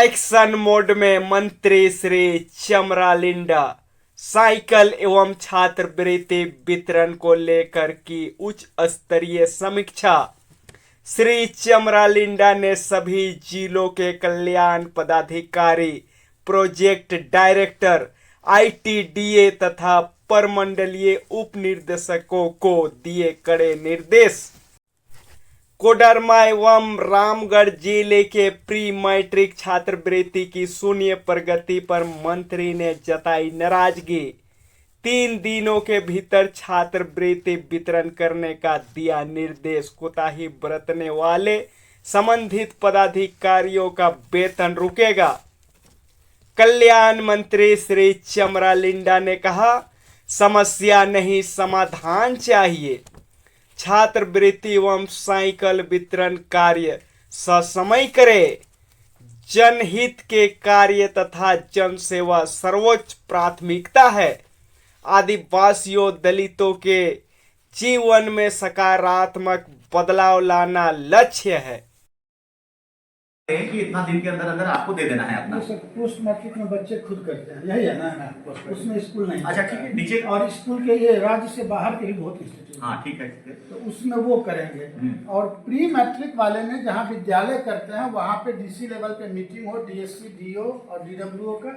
Action mode में मंत्री Shri चमरालिंडा cycle एवं छात्रवृत्ति वितरण को लेकर की उच्च स्तरीय समीक्षा। श्री चमरालिंडा ने सभी जिलों के कल्याण पदाधिकारी, प्रोजेक्ट डायरेक्टर, आईटीडीए तथा परमंडलीय उप निदेशकों को दिए कड़े निर्देश। कोडरमा एवं रामगढ़ जिले के प्री मैट्रिक छात्रवृत्ति की शून्य प्रगति पर मंत्री ने जताई नाराजगी। 3 दिनों के भीतर छात्रवृत्ति वितरण करने का दिया निर्देश। कोताही बरतने वाले संबंधित पदाधिकारियों का वेतन रुकेगा। कल्याण मंत्री श्री चमरालिंडा ने कहा, समस्या नहीं समाधान चाहिए। छात्रवृत्ति एवं साइकिल वितरण कार्य ससमय करे। जनहित के कार्य तथा जन सेवा सर्वोच्च प्राथमिकता है। आदिवासियों दलितों के जीवन में सकारात्मक बदलाव लाना लक्ष्य है। कि इतना दिन के अंदर अंदर आपको दे देना है अपना। पोस्ट मैट्रिक में बच्चे खुद करते हैं, यही है ना, उसमें स्कूल नहीं। अच्छा ठीक है, नीचे और स्कूल के ये राज्य से बाहर के भी बहुत इंस्टीट्यूट। हाँ ठीक है, तो उसमें वो करेंगे। और प्री मैट्रिक वाले में जहाँ विद्यालय करते हैं वहाँ पे डीसी लेवल पे मीटिंग हो, डीएससी, डीओ और डीडब्ल्यूओ का,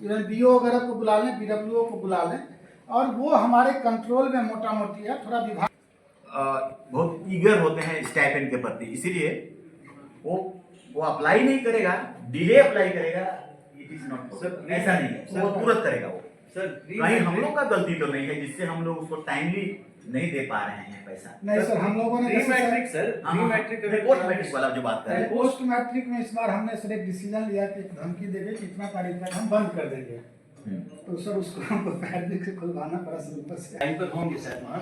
इवन बीओ वगैरह को बुला लें, बीडब्ल्यूओ को बुला लें, और वो हमारे कंट्रोल में मोटा मोटी है। थोड़ा विभाग बहुत ईगर होते हैं स्टाइपेंड के प्रति, इसीलिए वो अप्लाई नहीं करेगा, डिले अप्लाई करेगा। इट इज नॉट सर, ऐसा नहीं है सर, वो तुरंत करेगा वो सर। कहीं हम लोग का गलती तो नहीं है जिससे हम लोग उसको टाइमली नहीं दे पा रहे हैं पैसा। नहीं सर, हम लोगों ने पोस्ट मैट्रिक वाला जो बात कर रहे हैं, पोस्ट मैट्रिक में इस बार हमने सर एक डिसीजन लिया कि धमकी देंगे कि इतना तारीख तक हम बंद कर देंगे। तो सर उसको हमको पैडिक से खुलवाना पड़ा सर, ऊपर से टाइम पर होंगे सर वहाँ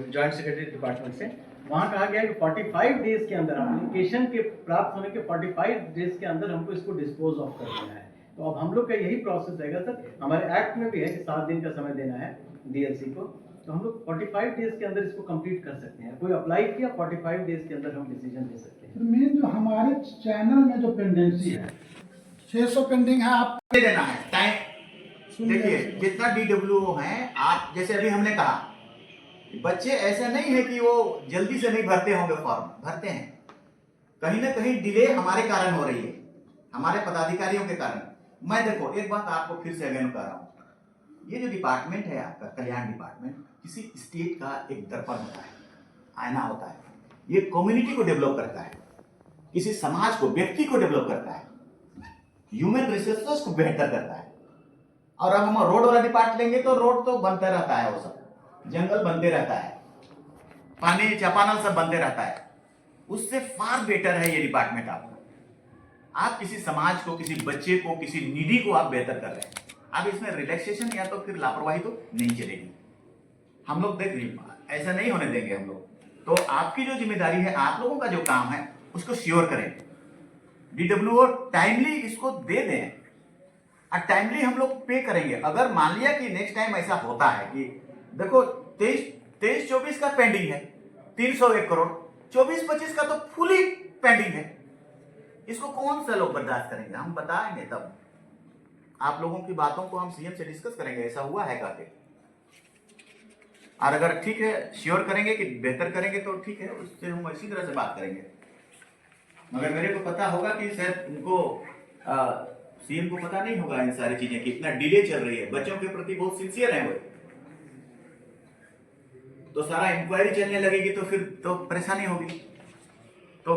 जॉइंट सेक्रेटरी डिपार्टमेंट से। वहाँ कहा गया है कि 45 डेज के अंदर एप्लीकेशन के प्राप्त होने के 45 डेज के अंदर हमको इसको डिस्पोज ऑफ कर देना है। तो अब हम लोग का यही प्रोसेस रहेगा सर। हमारे एक्ट में भी है कि 7 दिन का समय देना है डीएलसी को, तो हम लोग 45 डेज के अंदर इसको कंप्लीट कर सकते हैं। कोई अप्लाई किया 45 डेज के अंदर हम डिसीजन ले सकते हैं। मेन जो हमारे चैनल में जो पेंडेंसी है 600 पेंडिंग है, आप दे देना है टाइम। देखिए जितना डीडब्ल्यूओ है, आप जैसे अभी हमने कहा, बच्चे ऐसा नहीं है कि वो जल्दी से नहीं भरते होंगे, फॉर्म भरते हैं। कहीं ना कहीं डिले हमारे कारण हो रही है, हमारे पदाधिकारियों के कारण। मैं देखो एक बात आपको फिर से अगेन कह रहा हूं, ये जो डिपार्टमेंट है आपका कल्याण डिपार्टमेंट, किसी स्टेट का एक दर्पण होता है, आईना होता है। ये कम्युनिटी को डेवलप करता है, किसी समाज को, व्यक्ति को डेवलप करता है, ह्यूमन रिसोर्सेस को बेहतर करता है। और अब हम रोड वाला डिपार्ट लेंगे तो रोड तो बनता रहता है, वो सब जंगल बनते रहता है, पानी चापानल सब बनते रहता है। उससे फार बेटर है ये डिपार्टमेंट आपका। आप किसी समाज को, किसी बच्चे को, किसी नीडी को आप बेहतर कर रहे हैं। अब इसमें रिलैक्सेशन या तो फिर लापरवाही तो नहीं चलेगी। हम लोग देख रहे ऐसा नहीं होने देंगे हम लोग। तो आपकी जो जिम्मेदारी है, आप लोगों का जो काम है उसको श्योर करें। डीडब्ल्यूओ टाइमली इसको दे दें और टाइमली हम लोग पे करेंगे। अगर मान लिया कि नेक्स्ट टाइम ऐसा होता है कि देखो 23-24 का पेंडिंग है 301 करोड़, 24-25 का तो फुली पेंडिंग है, इसको कौन सा लोग बर्दाश्त करेंगे? हम बताएंगे तब। आप लोगों की बातों को हम सीएम से डिस्कस करेंगे, ऐसा हुआ है करके। और अगर ठीक है, श्योर करेंगे कि बेहतर करेंगे तो ठीक है, उससे हम इसी तरह से बात करेंगे। मगर मेरे को पता होगा कि शायद उनको सीएम को पता नहीं होगा इन सारी चीजें कि इतना डिले चल रही है। बच्चों के प्रति बहुत सिंसियर है वो, तो सारा इंक्वायरी चलने लगेगी तो फिर तो परेशानी होगी। तो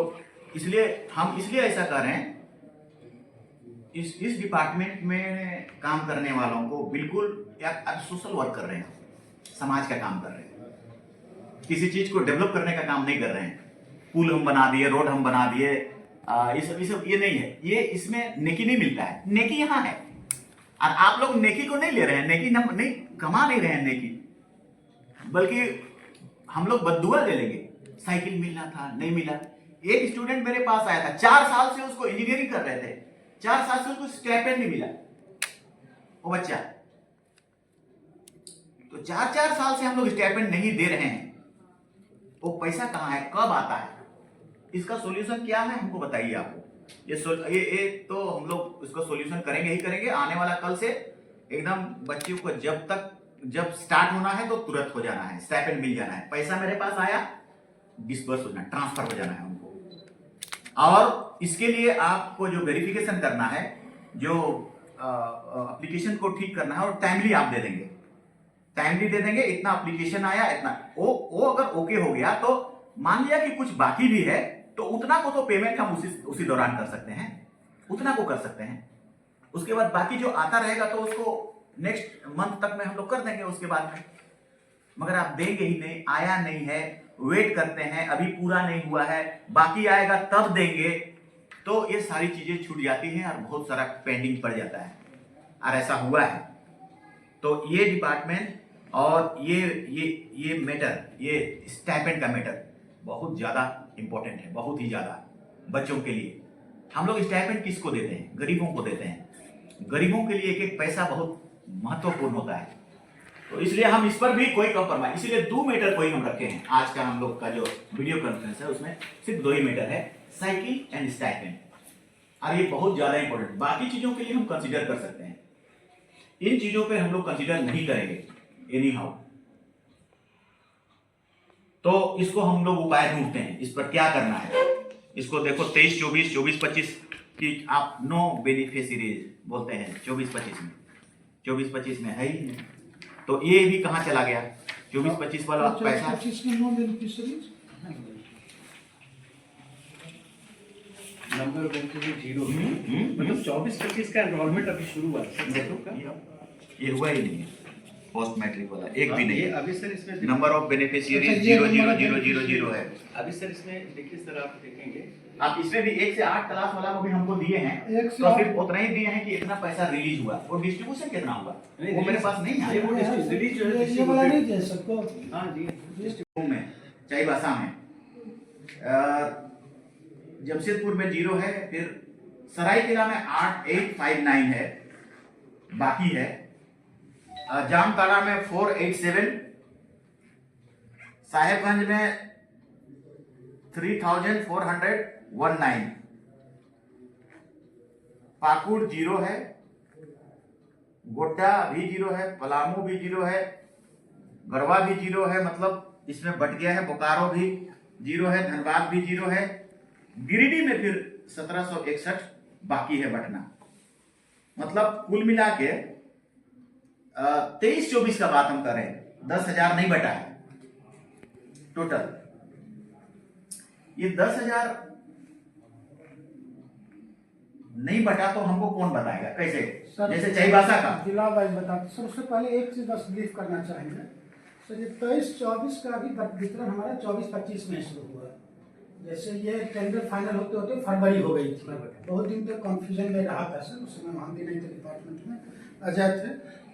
इसलिए हम ऐसा कर रहे हैं, इस डिपार्टमेंट में काम करने वालों को बिल्कुल सोशल वर्क कर रहे हैं, समाज का काम कर रहे हैं, किसी चीज को डेवलप करने का काम नहीं कर रहे हैं। पुल हम बना दिए, रोड हम बना दिए, ये सब ये नहीं है। ये इसमें नेकी नहीं मिलता है, नेकी यहाँ है। और आप लोग नेकी को नहीं ले रहे हैं, नेकी नहीं कमा नहीं रहे हैं नेकी, बल्कि हम लोग बद्दुआ ले लेंगे। साइकिल मिलना था, नहीं मिला। एक स्टूडेंट मेरे पास आया था, 4 साल से उसको इंजीनियरिंग कर रहे थे, 4 साल से उसको स्टाइपेंड नहीं मिला वो बच्चा। तो 4-4 साल से हम लोग स्टाइपेंड नहीं दे रहे हैं। वो पैसा कहाँ है, कब आता है, इसका सॉल्यूशन क्या है हमको बताइए। आपको ये तो हम लोग इसको सॉल्यूशन करेंगे ही करेंगे। आने वाला कल से एकदम बच्चों को जब स्टार्ट होना है तो तुरंत हो जाना है, स्टाइपेंड मिल जाना है, पैसा मेरे पास आया डिस्बर्स हो जाना, ट्रांसफर हो जाना है उनको। और इसके लिए आपको जो वेरिफिकेशन करना है, जो एप्लीकेशन को ठीक करना है, और टाइमली आप दे देंगे, टाइमली दे देंगे। इतना एप्लीकेशन आया, इतना वो अगर ओके हो गया तो मान लिया कि कुछ बाकी भी है तो उतना को तो पेमेंट हम उसी दौरान कर सकते हैं, उतना को कर सकते हैं। उसके बाद बाकी जो आता रहेगा तो उसको नेक्स्ट मंथ तक में हम लोग कर देंगे उसके बाद में। मगर आप देंगे ही नहीं, आया नहीं है, वेट करते हैं, अभी पूरा नहीं हुआ है, बाकी आएगा तब देंगे, तो ये सारी चीजें छूट जाती हैं और बहुत सारा पेंडिंग पड़ जाता है। और ऐसा हुआ है। तो ये डिपार्टमेंट और ये मैटर, ये स्टाइपेंड का मैटर बहुत ज्यादा इंपॉर्टेंट है, बहुत ही ज्यादा बच्चों के लिए। हम लोग स्टाइपेंड किसको देते हैं? गरीबों को देते हैं। गरीबों के लिए एक एक पैसा बहुत महत्वपूर्ण होता है, तो इसलिए हम इस पर भी कोई कंप्रोमाइज, इसीलिए 2 मैटर को ही हम रखे हैं। आज का हम लोग का जो वीडियो कॉन्फ्रेंस है उसमें सिर्फ 2 ही मैटर है, साइकिल एंड स्टाइपेंड। और ये बहुत ज्यादा इंपॉर्टेंट, बाकी चीजों के लिए हम कंसीडर कर सकते हैं, इन चीजों पे हम लोग कंसीडर नहीं करेंगे एनी हाउ। तो इसको हम लोग उपाय ढूंढते हैं, इस पर क्या करना है। इसको देखो 23, 24, 24, 25 की आप नो बेनिफिशियरीज बोलते हैं 24, 25 में, 24, 25 में है ही नहीं, तो ये भी कहाँ चला गया? 24, 25 वाला पैसा 25 में no beneficiaries, number beneficiary zero, मतलब 24-25 का एनरोलमेंट अभी शुरू हुआ है। देखो ये हुआ ही नहीं है, पोस्ट मैट्रिक वाला एक भी नहीं है। अभी सर इसमें नंबर ऑफ बेनिफिशियरीज 00000 है। अभी सर इसमें देखिए सर, आप देखेंगे आप इसमें भी 1 से 8 क्लास वाला को भी हमको दिए हैं, 1 से तो 8 सिर्फ उतना ही दिए हैं कि इतना पैसा रिलीज हुआ, और डिस्ट्रीब्यूशन कितना हुआ वो मेरे पास नहीं है। वो डिस्ट्रीब्यूशन जो है ये वाला नहीं दे सबको। हाँ जी, में चाईबासा में जमशेदपुर में 0 है, फिर सरायकेला में 8859 है, बाकी है। जामताड़ा में 487, साहेबगंज में 3419, पाकुड़ 0 है, गोड्डा भी 0 है, पलामू भी 0 है, गढ़वा भी 0 है, मतलब इसमें बट गया है। बोकारो भी 0 है, धनबाद भी 0 है, गिरिडीह में फिर 1761 बाकी है बटना। मतलब कुल मिला के 23-24 का बात हम करें, 10,000 नहीं बटा है टोटल। ये 10,000 नहीं बटा तो हमको कौन बताएगा, कैसे? जैसे चाईबासा का जिला वाइज बताते। सबसे पहले एक चीज बस ब्रीफ करना चाहेंगे सर, ये 23-24 का भी वितरण हमारा 24-25 में शुरू हुआ। जैसे ये टेंडर फाइनल होते होते फरवरी हो गई थी, बहुत दिन तक कंफ्यूजन में रहा था सर, उस समय हम भी नहीं थे डिपार्टमेंट में, अजय थे,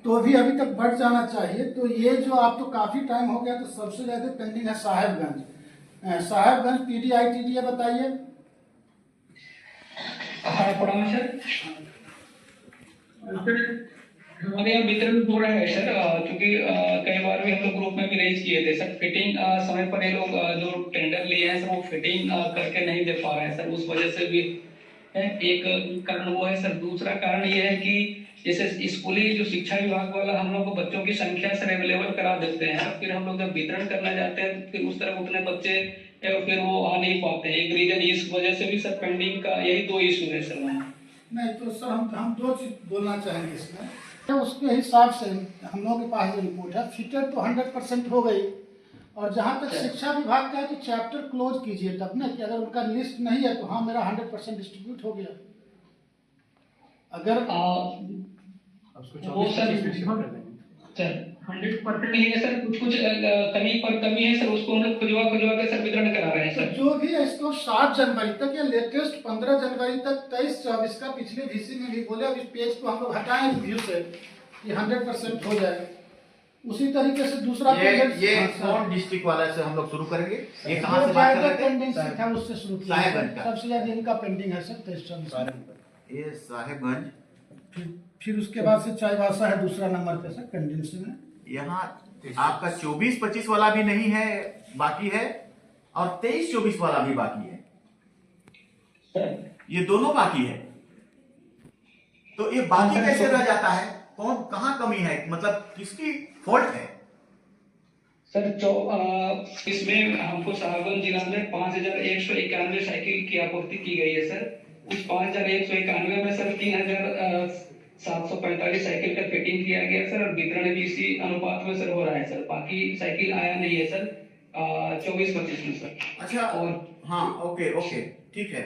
तो भी अभी तक बढ़ जाना चाहिए। तो ये जो आप तो काफी टाइम हो गया, तो सबसे ज्यादा पेंडिंग है साहेबगंज। साहेबगंज PDI-TDA बताइए। प्रणाम सर, हमारे यहाँ वितरण हो रहा है सर, क्योंकि कई बार भी हम लोग ग्रुप में भी रेज किए थे सर, फिटिंग समय पर ये लोग जो टेंडर लिए हैं सर वो फिटिंग करके नहीं दे पा रहे हैं सर, उस वजह से भी एक कारण वो है सर। दूसरा कारण ये है कि जैसे स्कूली जो शिक्षा विभाग वाला हम लोग को बच्चों की संख्या सर अवेलेबल करा देते हैं, फिर हम लोग जब वितरण करना जाते हैं फिर उस तरह उतने बच्चे फिर वो आ नहीं पाते हैं। एक रीजन इस वजह से भी सर पेंडिंग का यही 2 इशू है सर वहाँ। नहीं तो सर हम 2 चीज बोलना चाहेंगे इसमें। तो उसके हिसाब से हम लोगों के पास जो रिपोर्ट है, फिटर तो 100% हो गई, और जहाँ तक शिक्षा विभाग का है तो चैप्टर क्लोज कीजिए तब ना, कि अगर उनका लिस्ट नहीं है तो हाँ मेरा 100% डिस्ट्रीब्यूट हो गया। अगर वो सर 100% नहीं है सर, कुछ कमी पर कमी है सर, उसको हम लोग खुजवा के सर वितरण करा रहे हैं तो सर। जो भी है इसको 7 जनवरी तक या लेटेस्ट 15 जनवरी तक 23-24 का पिछले VC में भी बोले, अब इस पेज को हम लोग हटाएं रिव्यू से कि 100% हो जाए। उसी तरीके से दूसरा ये कौन डिस्ट्रिक्ट वाला से हम लोग शुरू करेंगे? ये कहाँ से बात कर रहे थे? पेंडिंग था उससे शुरू किया, साहेबगंज का सबसे ज्यादा इनका पेंडिंग है सर 23-24। ये साहेबगंज, फिर उसके बाद से चाईबासा है दूसरा नंबर पे सर कंडेंसी में। यहाँ आपका 24-25 वाला भी नहीं है, बाकी है, और 23-24 वाला भी बाकी है। ये दोनों बाकी है। तो ये बाकी कैसे रह जाता है? कौन कहाँ कमी है, मतलब किसकी फॉल्ट है? सर इसमें हमको साहबगंज जिला में 5,191 साइकिल की आपूर्ति की गई है सर। उस 5,191 में सर 3,745 साइकिल का फिटिंग किया गया सर, और वितरण भी इसी अनुपात में सर हो रहा है सर। बाकी साइकिल आया नहीं है सर 24-25 में सर। अच्छा, और हाँ, ओके ओके, ठीक है।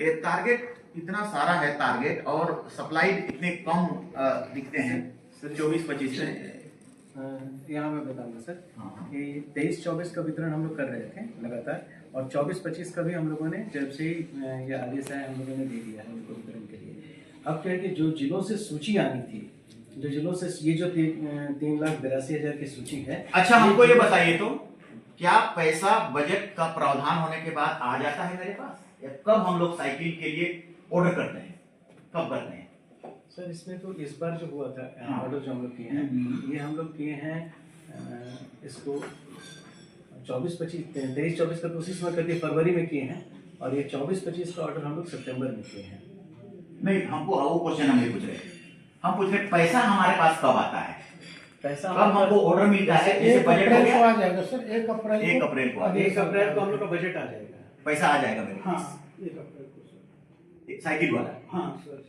ये टारगेट इतना सारा है टारगेट, और सप्लाई इतने कम दिखते हैं सर 24-25 में। यहाँ मैं बताऊंगा सर, हाँ। कि 23-24 का वितरण हम लोग कर रहे थे लगातार, और 24-25 का भी हम लोगों ने जब से ही ये आदेश आया हम लोगों ने दे दिया है उनको वितरण के लिए। अब क्या है कि जो जिलों से सूची आनी थी, जो जिलों से ये जो 3,82,000 की सूची है। अच्छा, हमको ये बताइए तो, क्या पैसा बजट का प्रावधान होने के बाद आ जाता है मेरे पास, या कब हम लोग साइकिल के लिए ऑर्डर करते हैं, कब करते हैं? सर इसमें तो इस बार जो हुआ था हाँ। ऑर्डर जो हम लोग किए हैं, ये हम लोग किए हैं इसको 23-24 का तो उसी समय करके फरवरी में किए हैं, और ये 24-25 का ऑर्डर हम लोग सितंबर में किए हैं। नहीं, हमको वो क्वेश्चन हम नहीं पूछ रहे, हम पूछ रहे पैसा हमारे पास कब आता है, पैसा कब हमको ऑर्डर मिलता है? जैसे 1 बजट हो अप्रैल को गया, आ जाएगा सर, 1 अप्रैल 1 अप्रैल को आ जाएगा। 1 अप्रैल को हम लोग का बजट आ जाएगा, पैसा आ जाएगा मेरे हाँ, पास, 1 अप्रैल को सर। साइकिल वाला। हाँ सर,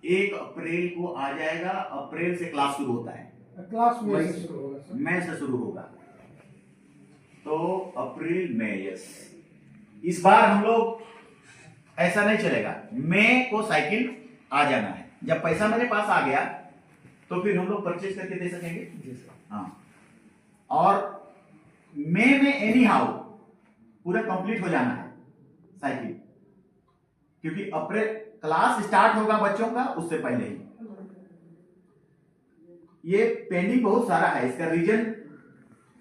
1 अप्रैल को आ जाएगा। अप्रैल से क्लास शुरू होता है, क्लास में से शुरू होगा सर। मई से शुरू होगा, तो अप्रैल मई, यस। इस बार हम लोग ऐसा नहीं चलेगा, मई को साइकिल आ जाना है। जब पैसा मेरे पास आ गया तो फिर हम लोग परचेज करके दे सकेंगे। जी सर। हाँ, और मई में एनी हाउ पूरा कंप्लीट हो जाना है साइकिल, क्योंकि अप्रैल क्लास स्टार्ट होगा बच्चों का, उससे पहले ही। ये पेंडिंग बहुत सारा है, इसका रीजन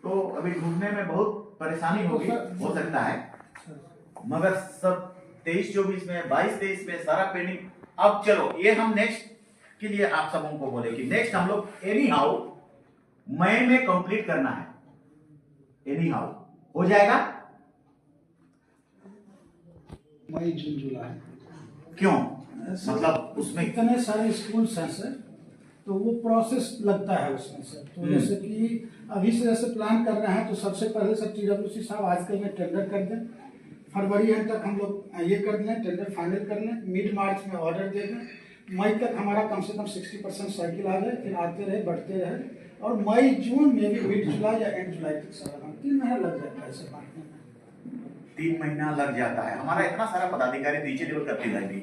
तो अभी ढूंढने में बहुत परेशानी होगी, हो सकता है, मगर सब 23-24 में, 22-23 में सारा पेंडिंग। अब चलो, ये हम नेक्स्ट के लिए आप सबों को बोले कि नेक्स्ट हम लोग एनी हाउ मई में कंप्लीट करना है, एनी हाउ हो जाएगा। मई, जून, जुलाई। क्यों? सर, मतलब उसमें इतने सारे स्कूल्स हैं सर, तो वो प्रोसेस लगता है उसमें सर। तो जैसे कि अभी से जैसे प्लान कर रहे हैं, तो सबसे पहले सर TWC साहब आजकल में टेंडर कर दें, फरवरी एंड तक हम लोग ये कर लें, टेंडर फाइनल कर लें, मिड मार्च में ऑर्डर दे दें, मई तक हमारा कम से कम 60% साइकिल आ जाए, फिर आते रहे बढ़ते रहे, और मई जून में भी मिड जुलाई या एंड जुलाई तक सर 3 महीना लग जाता है सर बांटने में। 3 महीना लग जाता है। हमारा इतना सारा पदाधिकारी नीचे लेवल करती जाएगी,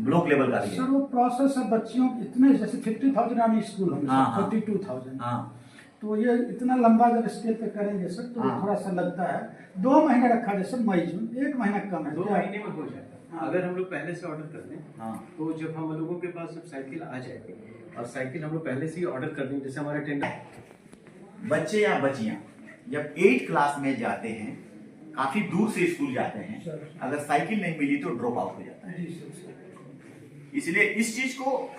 ब्लॉक लेवल का भी है। सर वो प्रोसेस है, बच्चियों इतने जैसे 50,000 आर्मी स्कूल होंगे, हाँ, हाँ। 52,000। हाँ, तो ये इतना लंबा जब स्केल पे करेंगे सर, तो हाँ। थोड़ा सा लगता है। 2 महीने रखा जाए सर, मई जून, 1 महीना कम है। 2 महीने में हो जाएगा। हाँ। अगर हम लोग पहले से ऑर्डर कर दें, हाँ। तो जब हम लोगों के पास जब साइकिल आ जाएगी, और साइकिल हम लोग पहले से ही ऑर्डर कर दें, जैसे हमारे टेंडर। बच्चे या बच्चियां जब 8 क्लास में जाते हैं, काफी दूर से स्कूल जाते हैं, सर। अगर साइकिल नहीं मिली तो ड्रॉप आउट हो जाता है। जी सर। इसलिए इस चीज को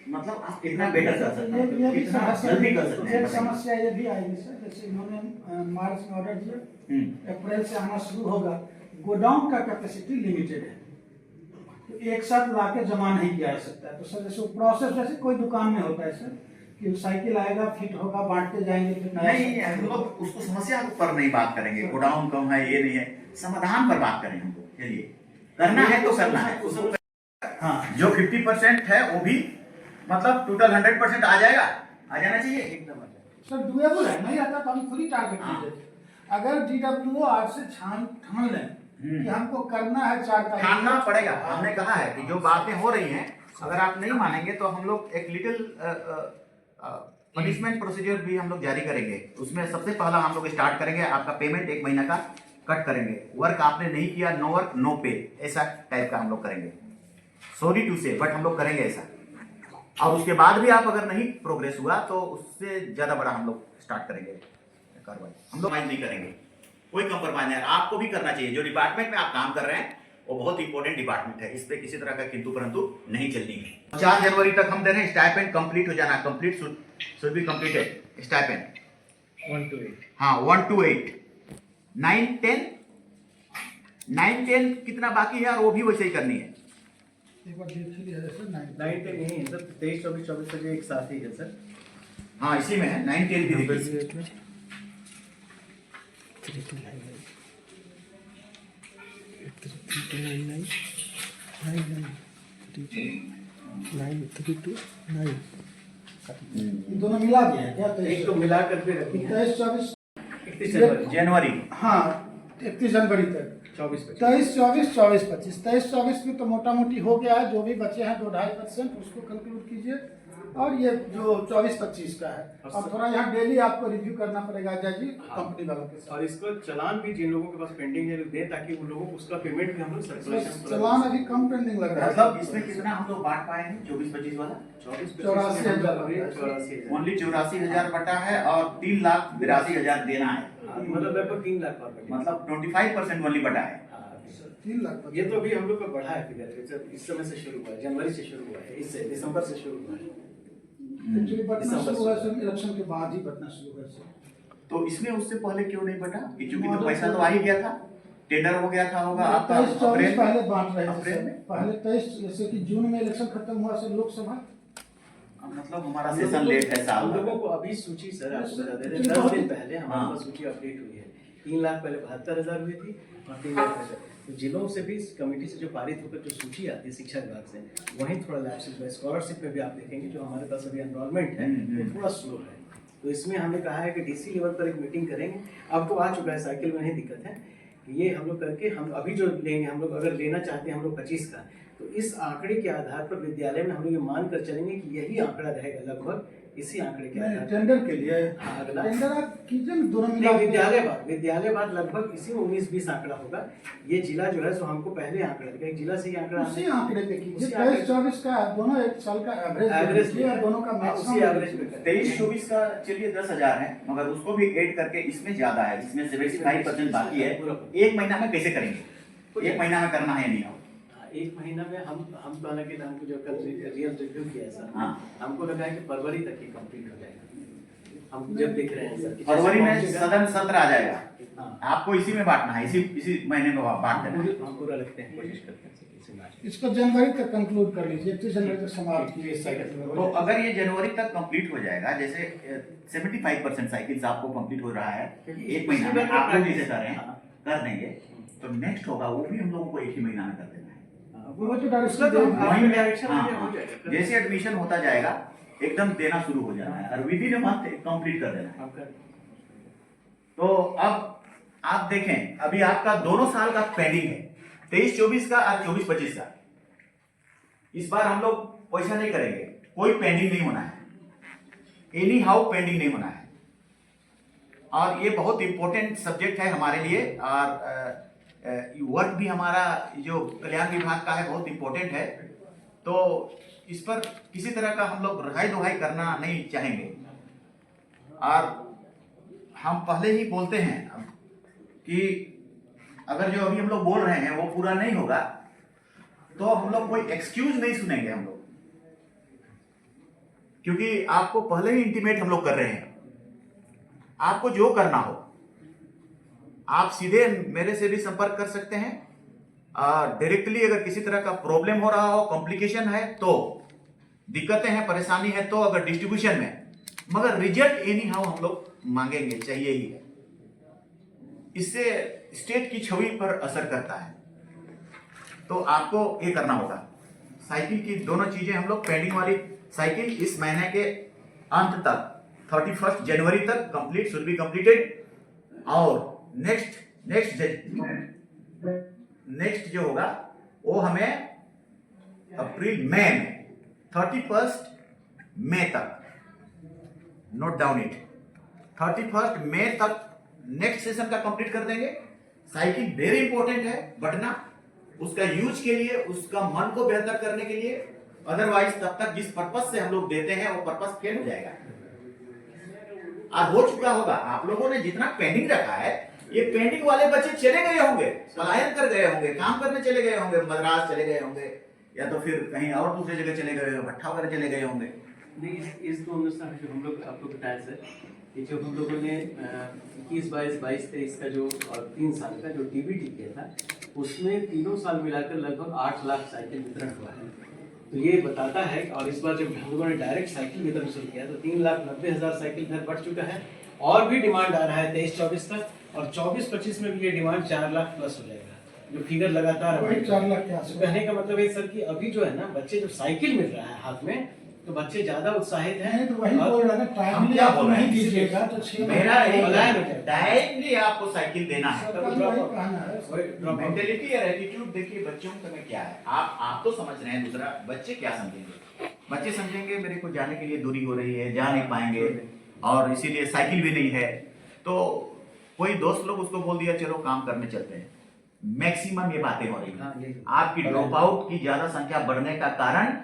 मतलब आप कितना बेटर कर सकते ये हैं, भी कितना समस्या, जल्दी कर सकते हैं, एक बताइए। समस्या ये भी आएगी सर, जैसे इन्होंने मार्च में ऑर्डर दिया, अप्रैल से आना शुरू होगा, गोडाउन का कैपेसिटी लिमिटेड है, तो एक साथ लाके जमा नहीं किया जा सकता है। तो सर जैसे प्रोसेस जैसे कोई दुकान में होता है सर, कि साइकिल आएगा, फिट होगा, बांटते जाएंगे, फिर नया नहीं, हम लोग उसको समस्या पर नहीं बात करेंगे, गोडाउन कम है, ये नहीं है, समाधान पर बात करें हमको। चलिए, करना है तो करना है। हाँ, जो 50% है वो भी मतलब टोटल 100% आ जाएगा, आ जाना चाहिए एकदम। सर डुएबल है, नहीं आता तो हम खुद ही टारगेट हाँ। कर देते। अगर DWO आज से ठान लें कि हमको करना है 4 तारीख, ठानना पड़ेगा। हमने कहा है कि जो बातें हो रही हैं, अगर आप नहीं मानेंगे तो हम लोग एक लिटिल पनिशमेंट प्रोसीजर भी हम लोग जारी करेंगे। उसमें सबसे पहला हम लोग स्टार्ट करेंगे, आपका पेमेंट 1 महीना का कट करेंगे, वर्क आपने नहीं किया, नो वर्क नो पे, ऐसा टाइप का हम लोग करेंगे। सॉरी टू से, बट हम लोग करेंगे ऐसा। और उसके बाद भी आप अगर नहीं प्रोग्रेस हुआ तो उससे ज्यादा बड़ा हम लोग स्टार्ट करेंगे कार्रवाई। हम लोग नहीं करेंगे, कोई कंप्रोमाइज नहीं। आपको भी करना चाहिए, जो डिपार्टमेंट में आप काम कर रहे हैं वो बहुत इंपॉर्टेंट डिपार्टमेंट है, इस पे किसी तरह का किंतु परंतु नहीं चलनी है। 4 जनवरी तक हम दे रहे हैं, स्टाइपेंड कंप्लीट हो जाना, complete should be completed stipend 1 to 8। हाँ, 1 to 8, 9, 10 कितना बाकी है, और वो भी वैसे ही करनी है। एक बार देख ही लिया जैसे 9 9 10 नहीं है सर, 23 24 24 बजे एक साथ ही है सर। हाँ इसी में है 9 10 भी देखिए। दोनों मिला दिया है क्या? एक तो मिला करके रखी है 23 24 31 जनवरी हाँ 31 जनवरी तक 24 25। 23 24 24 25 23 24 में तो मोटा मोटी हो गया है, जो भी बचे हैं 2-2.5% उसको कंक्लूड कीजिए, और ये जो 24-25 का है, और थोड़ा यहाँ डेली आपको रिव्यू करना पड़ेगा अजय जी कंपनी वालों के साथ। और इसको चलान भी जिन लोगों के पास पेंडिंग है दें, ताकि उन लोगों को उसका पेमेंट भी हम लोग सर्कुलेशन चलान अभी कम पेंडिंग लग रहा है, मतलब इसमें कितना हम लोग बांट पाए हैं 24-25 वाला? 84,000 ओनली 84,000 बटा है और 3,82,000 देना है, मतलब लगभग 3 लाख रुपए। मतलब 25% ओनली बटा है। 3 लाख। ये तो अभी हम लोग का बढ़ा है फिगर, इस समय से शुरू हुआ है, जनवरी से शुरू हुआ है, इससे दिसंबर से शुरू हुआ है। एक्चुअली बटना शुरू हुआ है इलेक्शन के बाद ही बटना शुरू हुआ है। तो इसमें उससे पहले क्यों नहीं बटा? क्योंकि तो पैसा तो आ ही गया था, टेंडर हो गया था होगा आपका 23-24 पहले बांट रहे थे अप्रैल सर। में। पहले 23 जैसे कि जून में इलेक्शन खत्म हुआ सर लोकसभा, मतलब हमारा सेशन लेट है साल हम भर। लोगों को अभी सूची सर आपको बता दे रहे हैं, जी, 10 बहुत- दिन पहले हमारे हाँ। पास सूची अपडेट हुई है। 3 लाख पहले 72,000 हुई थी और 3 लाख पहले तो जिलों से भी इस कमेटी से जो पारित होकर जो सूची आती है शिक्षा विभाग से, वहीं थोड़ा लैप्सेस हुआ। स्कॉलरशिप में भी आप देखेंगे जो हमारे पास अभी एनरोलमेंट है वो थोड़ा स्लो है, तो इसमें हमने कहा है कि डीसी लेवल पर एक मीटिंग करेंगे। अब तो आ चुका है साइकिल में, नहीं दिक्कत है, ये हम लोग करके हम अभी जो लेंगे, हम लोग अगर लेना चाहते हैं हम लोग 25 का, तो इस आंकड़े के आधार पर विद्यालय में हम लोग ये मान कर चलेंगे कि यही आंकड़ा रहेगा, लगभग इसी आंकड़े के आधार पर। टेंडर के लिए हाँ, अगला। टेंडर आप कीजिए ना, दोनों मिला नहीं, के। विद्यालय बाद लगभग इसी में 19-20 आंकड़ा होगा। ये जिला जो है सो हमको पहले आंकड़ा देगा, एक जिला से ही आंकड़ा उसी आंकड़े पे कीजिए, उसी आंकड़े- 23-24 का दोनों एक साल का एवरेज एवरेज कीजिए और दोनों का उसी मैक्सिमम एवरेज पे करें। 23-24 का चलिए 10,000 है, मगर उसको भी ऐड करके इसमें ज्यादा है, इसमें 75% बाकी है। एक महीना में कैसे करेंगे? एक महीना में करना है नहीं? एक महीना में हम तो हालांकि हमको जो कल रियल रिव्यू किया है सर, हाँ। हमको लगा है कि फरवरी तक ही कंप्लीट हो जाएगा। हम जब देख रहे हैं सर कि फरवरी में जैसे सदन सत्र आ जाएगा, हाँ। आपको इसी में बांटना है, इसी महीने में बांट देना है। हम पूरा लगते हैं, कोशिश करते हैं सर इसी में। इसको जनवरी तक कंक्लूड कर लीजिए, 31 जनवरी तक समाप्त कीजिए इस साइकिल तो अगर ये जनवरी तक कंप्लीट हो जाएगा, जैसे 75% साइकिल्स आपको कंप्लीट हो रहा है एक महीना में, आप लोग जैसे कर रहे हैं कर देंगे, तो नेक्स्ट होगा वो भी हम लोगों को एक ही महीना में कर देना है। वो तो उसका डायरेक्शन तो देंगे। वहीं डायरेक्शन हाँ, हो जाएगा। जैसे एडमिशन होता जाएगा एकदम देना शुरू हो जाना है और विदिन अ मंथ कंप्लीट कर देना है। आपका तो अब आप देखें, अभी आपका दोनों साल का पेंडिंग है, 23-24 का और 24-25 का। इस बार हम लोग पैसा नहीं करेंगे, कोई पेंडिंग नहीं होना है, एनी हाउ पेंडिंग नहीं होना है। और ये बहुत इंपॉर्टेंट सब्जेक्ट है हमारे लिए, और वर्क भी हमारा जो कल्याण विभाग का है बहुत इंपॉर्टेंट है। तो इस पर किसी तरह का हम लोग रहाई दोहाई करना नहीं चाहेंगे, और हम पहले ही बोलते हैं कि अगर जो अभी हम लोग बोल रहे हैं वो पूरा नहीं होगा तो हम लोग कोई एक्सक्यूज नहीं सुनेंगे हम लोग, क्योंकि आपको पहले ही इंटीमेट हम लोग कर रहे हैं। आपको जो करना हो आप सीधे मेरे से भी संपर्क कर सकते हैं, डायरेक्टली अगर किसी तरह का प्रॉब्लम हो रहा हो, कॉम्प्लिकेशन है, तो दिक्कतें हैं, परेशानी है, तो अगर डिस्ट्रीब्यूशन में, मगर रिजल्ट एनी हाउ हम लोग मांगेंगे, चाहिए ही है। इससे स्टेट की छवि पर असर करता है, तो आपको ये करना होगा। साइकिल की दोनों चीजें हम लोग पेंडिंग वाली साइकिल इस महीने के अंत तक 31 जनवरी तक कंप्लीट शुड बी कंप्लीटेड, और नेक्स्ट जो होगा वो हमें अप्रैल मई में 31 मई तक, नोट डाउन इट, 31 मई तक नेक्स्ट सेशन का कंप्लीट कर देंगे। साइकिल वेरी इंपॉर्टेंट है, बटना उसका यूज के लिए, उसका मन को बेहतर करने के लिए, अदरवाइज तब तक जिस पर्पस से हम लोग देते हैं वो पर्पस फेल हो जाएगा। अब हो चुका होगा, आप लोगों ने जितना पेंडिंग रखा है, ये पेंडिंग वाले बच्चे चले गए होंगे, पलायन कर गए होंगे, काम करने चले गए होंगे, मद्रास चले गए होंगे, या तो फिर कहीं और दूसरे जगह चले गए होंगे, भट्ठा वगैरह चले गए होंगे। नहीं, इस 2 अनुसार जो हम लोग आपको बताया सर, ये जो हम लोगों ने 21-22, 22-23 का जो और 3 साल का जो डीबीटी किया था, उसमें तीनों साल मिलाकर लगभग 8 लाख साइकिल वितरण हुआ है। तो ये बताता है, और इस बार जब हम लोगों ने डायरेक्ट साइकिल वितरण शुरू किया तो 3,90,000 साइकिल घर बढ़ चुका है, और भी डिमांड आ रहा है 23-24 तक, और 24-25 में भी ये डिमांड 4 लाख प्लस हो जाएगा, जो फिगर लगातार वही 4 लाख के तो आसपास। कहने का मतलब है सर कि अभी जो है ना, बच्चे जब साइकिल मिल रहा है हाथ में तो बच्चे ज्यादा उत्साहित हैं। नहीं तो वही और बोल रहा है ना, हम टाइमली क्या आप बोल रहे नहीं हैं? दीजिएगा तो 6 मेरा महीने टाइमली आपको साइकिल देना है। सबका तो वही कहना है। मेंटेलिटी और एटीट्यूड देखिए बच्चों में क्या है, आप तो समझ रहे हैं, दूसरा बच्चे क्या समझेंगे? बच्चे समझेंगे मेरे को जाने के लिए दूरी हो रही है, जा नहीं पाएंगे, और इसीलिए साइकिल भी नहीं है, तो कोई दोस्त लोग उसको बोल दिया चलो काम करने चलते हैं। मैक्सिमम ये बातें हो रही हाँ, हैं। ये आपकी ड्रॉप आउट की ज्यादा संख्या बढ़ने का कारण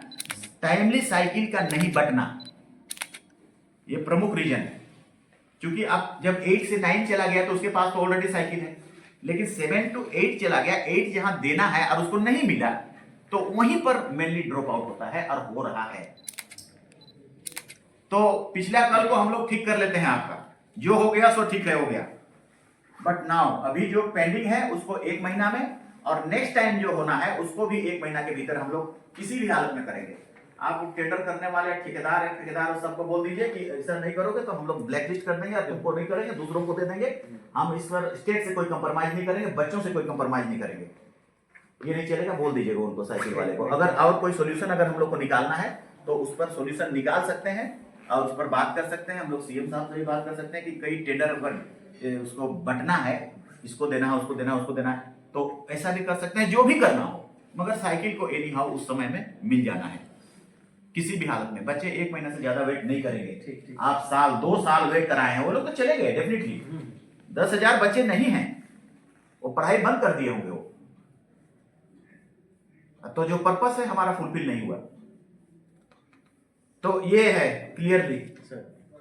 टाइमली साइकिल का नहीं बटना, ये प्रमुख रीजन है। क्योंकि अब जब 8 से 9 चला गया तो उसके पास तो ऑलरेडी साइकिल है, लेकिन 7 to 8 चला गया, 8 जहां देना है और उसको नहीं मिला, तो वहीं पर मेनली ड्रॉप आउट होता है और हो रहा है। तो पिछला कल को हम लोग ठीक कर लेते हैं, आपका जो हो गया सो ठीक है, हो गया, बट नाउ अभी जो पेंडिंग है उसको 1 महीना में, और नेक्स्ट टाइम जो होना है उसको भी 1 महीना के भीतर हम लोग किसी भी हालत में करेंगे। आप टेंडर करने वाले ठेकेदार है, ठेकेदार सबको बोल दीजिए कि ऐसा नहीं करोगे तो हम लोग ब्लैक लिस्ट कर देंगे, और तुमको नहीं करेंगे दूसरों को दे देंगे। हम इस पर स्टेट से कोई कंप्रोमाइज नहीं करेंगे, बच्चों से कोई कंप्रोमाइज नहीं करेंगे, ये नहीं चलेगा। बोल दीजिएगा उनको, साइकिल वाले को, अगर और कोई सोल्यूशन अगर हम लोग को निकालना है तो उस पर सोल्यूशन निकाल सकते हैं और उस पर बात कर सकते हैं। हम लोग सीएम साहब से भी बात कर सकते हैं कि कई टेंडर अगर उसको बंटना है, इसको देना है, उसको देना है, उसको देना है, तो ऐसा भी कर सकते हैं, जो भी करना हो, मगर साइकिल को एनी हाउ उस समय में मिल जाना है किसी भी हालत में। बच्चे 1 महीना से ज्यादा वेट नहीं करेंगे। ठीक। आप साल 2 साल वेट कराए हैं, वो लोग तो चले गए डेफिनेटली। 10,000 बच्चे नहीं हैं, वो पढ़ाई बंद कर दिए होंगे, वो तो जो पर्पस है हमारा फुलफिल नहीं हुआ। तो ये है क्लियरली